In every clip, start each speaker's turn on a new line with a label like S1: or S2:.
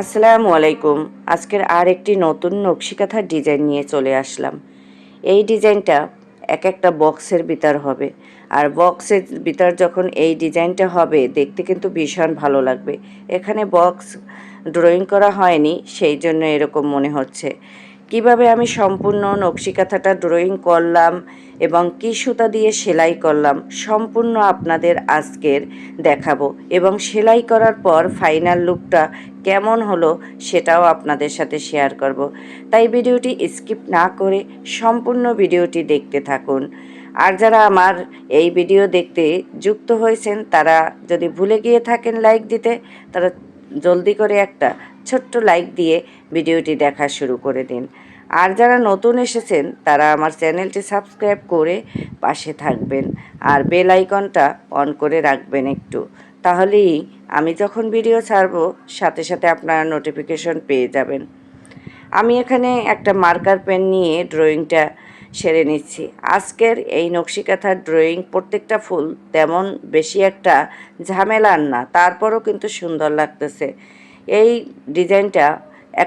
S1: আসসালামু আলাইকুম। আজকের আর একটি নতুন নকশিকাঁথার ডিজাইন নিয়ে চলে আসলাম। এই ডিজাইনটা একটা বক্সের ভিতর হবে, আর বক্সের ভিতর যখন এই ডিজাইনটা হবে দেখতে কিন্তু ভীষণ ভালো লাগবে। এখানে বক্স ড্রয়িং করা হয়নি, সেই জন্য এরকম মনে হচ্ছে। কিভাবে আমি সম্পূর্ণ নকশিকাঁথাটা ড্রয়িং করলাম এবং কী সুতা দিয়ে সেলাই করলাম সম্পূর্ণ আপনাদের আজকের দেখাবো, এবং সেলাই করার পর ফাইনাল লুকটা কেমন হলো সেটাও আপনাদের সাথে শেয়ার করব। তাই ভিডিওটি স্কিপ না করে সম্পূর্ণ ভিডিওটি দেখতে থাকুন। আর যারা আমার এই ভিডিও দেখতে যুক্ত হয়েছেন তারা যদি ভুলে গিয়ে থাকেন লাইক দিতে, তারা জলদি করে একটা ছোট্ট লাইক দিয়ে ভিডিওটি দেখা শুরু করে দিন। আর যারা নতুন এসেছেন তারা আমার চ্যানেলটি সাবস্ক্রাইব করে পাশে থাকবেন, আর বেল আইকনটা অন করে রাখবেন একটু, তাহলেই আমি যখন ভিডিও ছাড়বো সাথে সাথে আপনারা নোটিফিকেশন পেয়ে যাবেন। আমি এখানে একটা মার্কার পেন নিয়ে ড্রয়িংটা সেরে নিচ্ছি। আজকের এই নকশিকাঁথার ড্রয়িং প্রত্যেকটা ফুল তেমন বেশি একটা ঝামেলার না, তারপরও কিন্তু সুন্দর লাগতেছে। এই ডিজাইনটা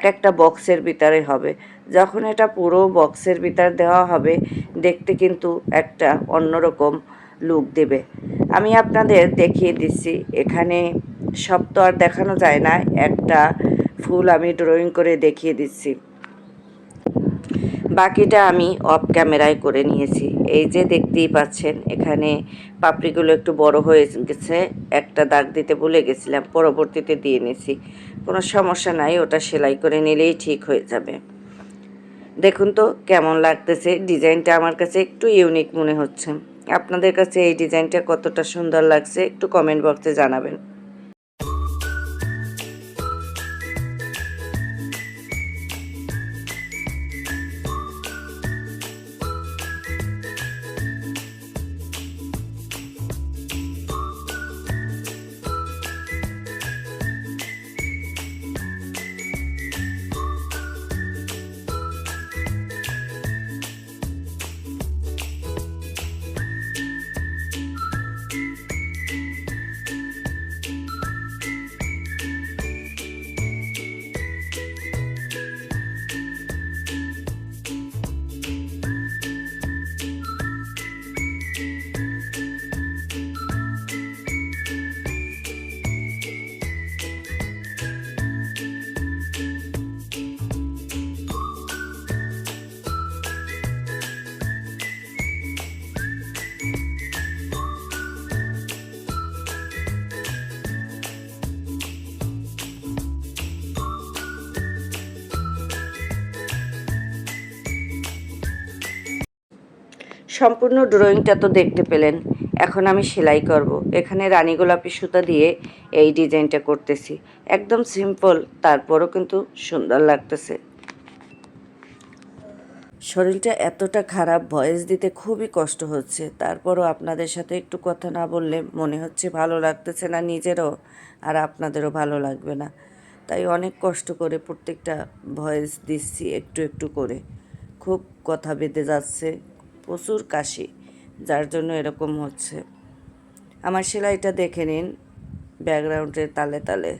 S1: একটা বক্সের ভিতরে হবে। যখন এটা পুরো বক্সের ভিতর দেওয়া হবে দেখতে কিন্তু একটা অন্যরকম লুক দেবে। আমি আপনাদের দেখিয়ে দিচ্ছি, এখানে সব তো আর দেখানো যায় না, একটা ফুল আমি ড্রয়িং করে দেখিয়ে দিচ্ছি। বাকিটা আমি অফ ক্যামেরায় করে নিয়েছি। এই যে দেখতেই পাচ্ছেন এখানে পাপড়িগুলো একটু বড় হয়ে গেছে, একটা দাগ দিতে ভুলে গেছিলাম, পরবর্তীতে দিয়ে নিয়েছি। কোনো সমস্যা নাই, ওটা সেলাই করে নিলেই ঠিক হয়ে যাবে। দেখুন তো কেমন লাগতেছে, ডিজাইনটা আমার কাছে একটু ইউনিক মনে হচ্ছে। আপনাদের কাছে এই ডিজাইনটা কতটা সুন্দর লাগছে একটু কমেন্ট বক্সে জানাবেন। সম্পূর্ণ ড্রয়িংটা তো দেখতে পেলেন, এখন আমি সেলাই করব। এখানে রানী গোলাপি সুতা দিয়ে এই ডিজাইনটা করতেছি, একদম সিম্পল, তারপরও কিন্তু সুন্দর লাগতেছে। শরীরটা এতটা খারাপ, ভয়েস দিতে খুবই কষ্ট হচ্ছে, তারপরও আপনাদের সাথে একটু কথা না বললে মনে হচ্ছে ভালো লাগতেছে না নিজেরও, আর আপনাদেরও ভালো লাগবে না। তাই অনেক কষ্ট করে প্রত্যেকটা ভয়েস দিচ্ছি একটু একটু করে। খুব কথা বেঁধে যাচ্ছে, প্রচুর কাশি, যার জন্য এরকম হচ্ছে। আমার সেলাইটা দেখে নিন ব্যাকগ্রাউন্ডের তালে তালে।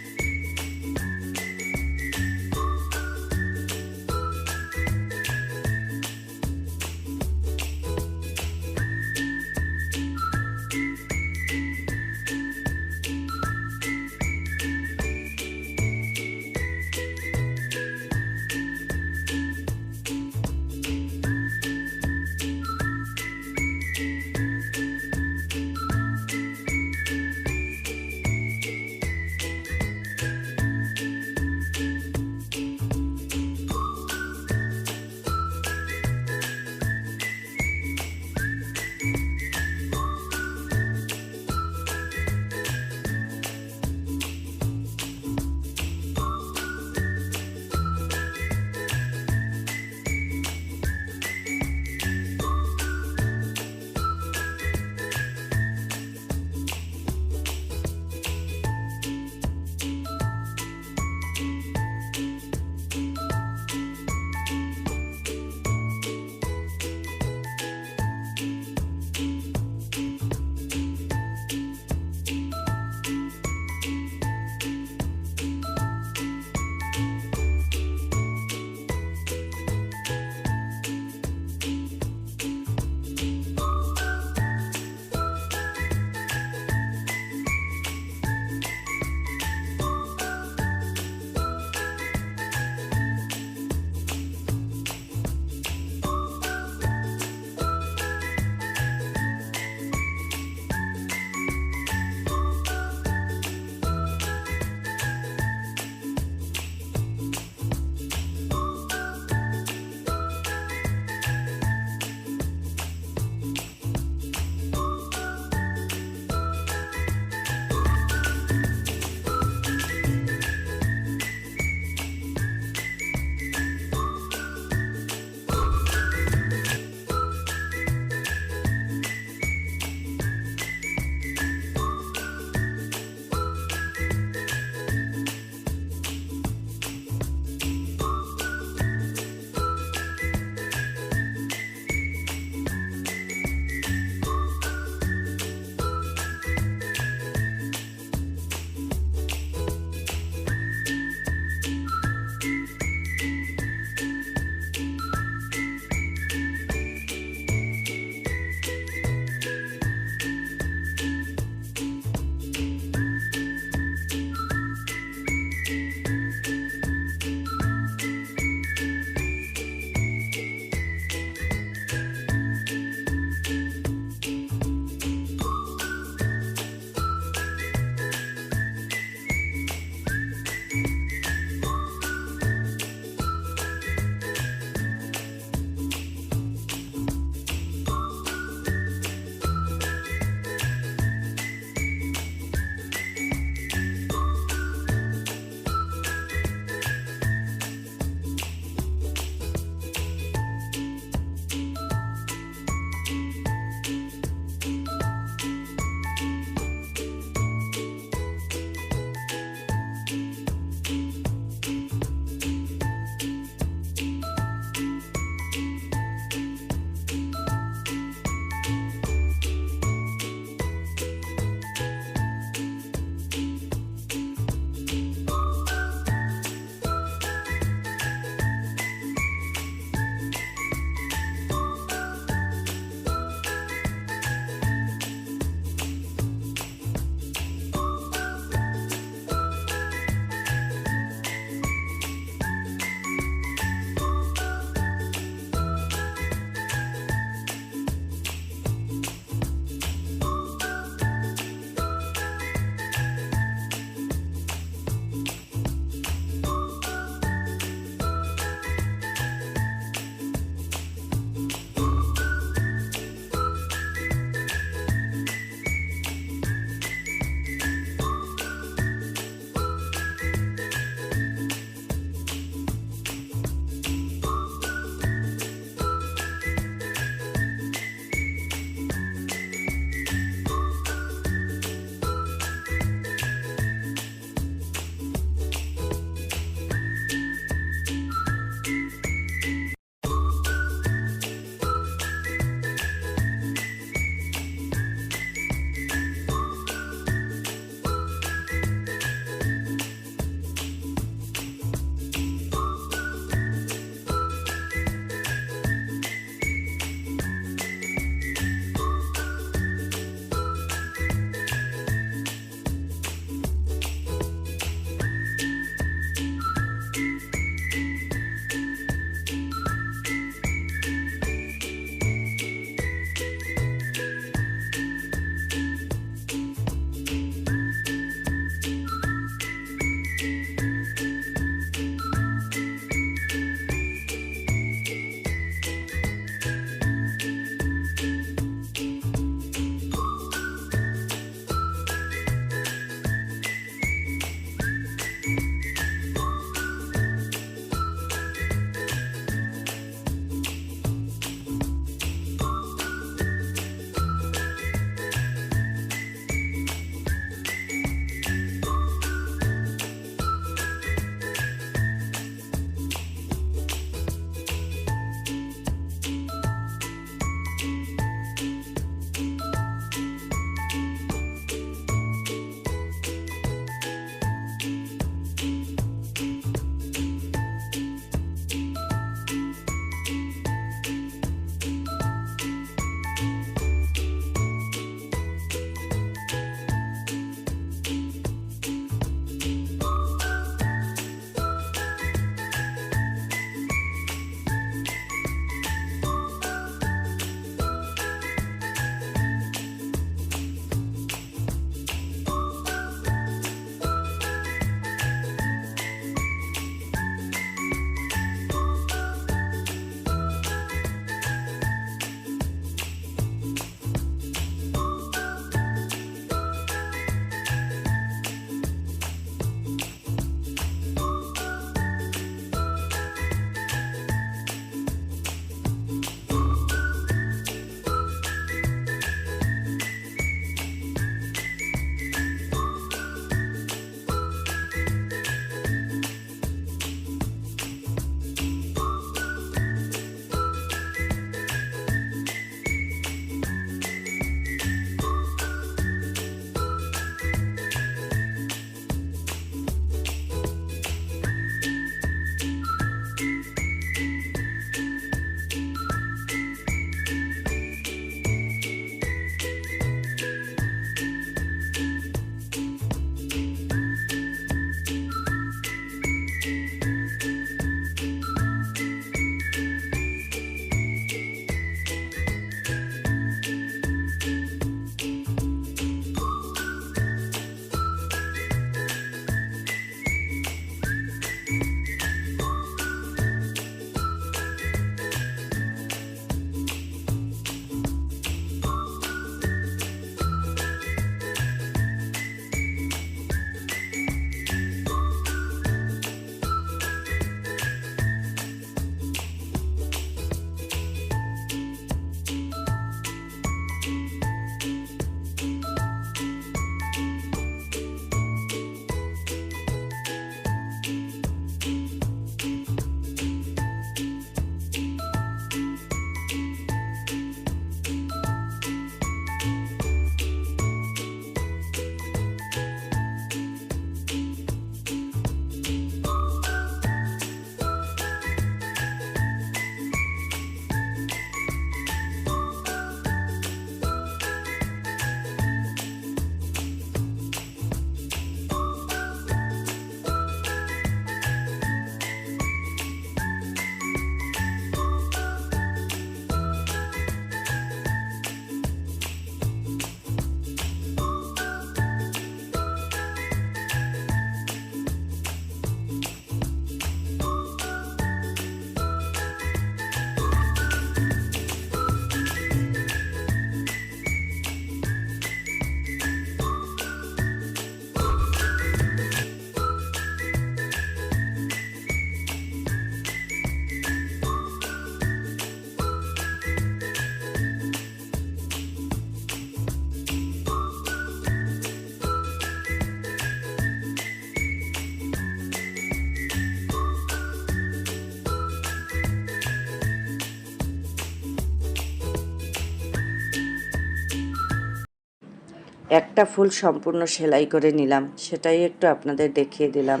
S1: একটা ফুল সম্পূর্ণ সেলাই করে নিলাম, সেটাই একটু আপনাদের দেখিয়ে দিলাম।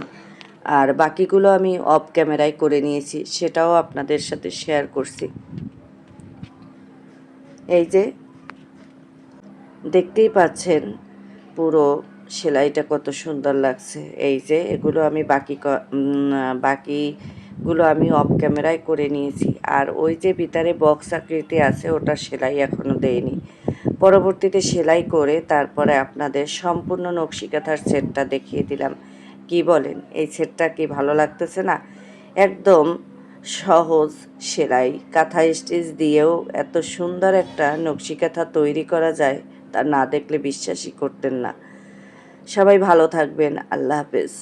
S1: আর বাকিগুলো আমি অফ ক্যামেরায় করে নিয়েছি, সেটাও আপনাদের সাথে শেয়ার করছি। এই যে দেখতেই পাচ্ছেন পুরো সেলাইটা কত সুন্দর লাগছে। এই যে এগুলো আমি বাকিগুলো আমি অফ ক্যামেরায় করে নিয়েছি। আর ওই যে ভিতরে বক্স আকৃতি আছে, ওটা সেলাই এখনও দেইনি। পরবর্তীতে সেলাই করে তারপরে আপনাদের সম্পূর্ণ নকশিকাঁথার সেটটা দেখিয়ে দিলাম। কি বলেন, এই সেটটা কি ভালো লাগতেছে না? একদম সহজ সেলাই, কাঁথা স্টিচ দিয়েও এত সুন্দর একটা নকশিকাঁথা তৈরি করা যায়, তা না দেখলে বিশ্বাসই করতেন না। সবাই ভালো থাকবেন। আল্লাহ হাফেজ।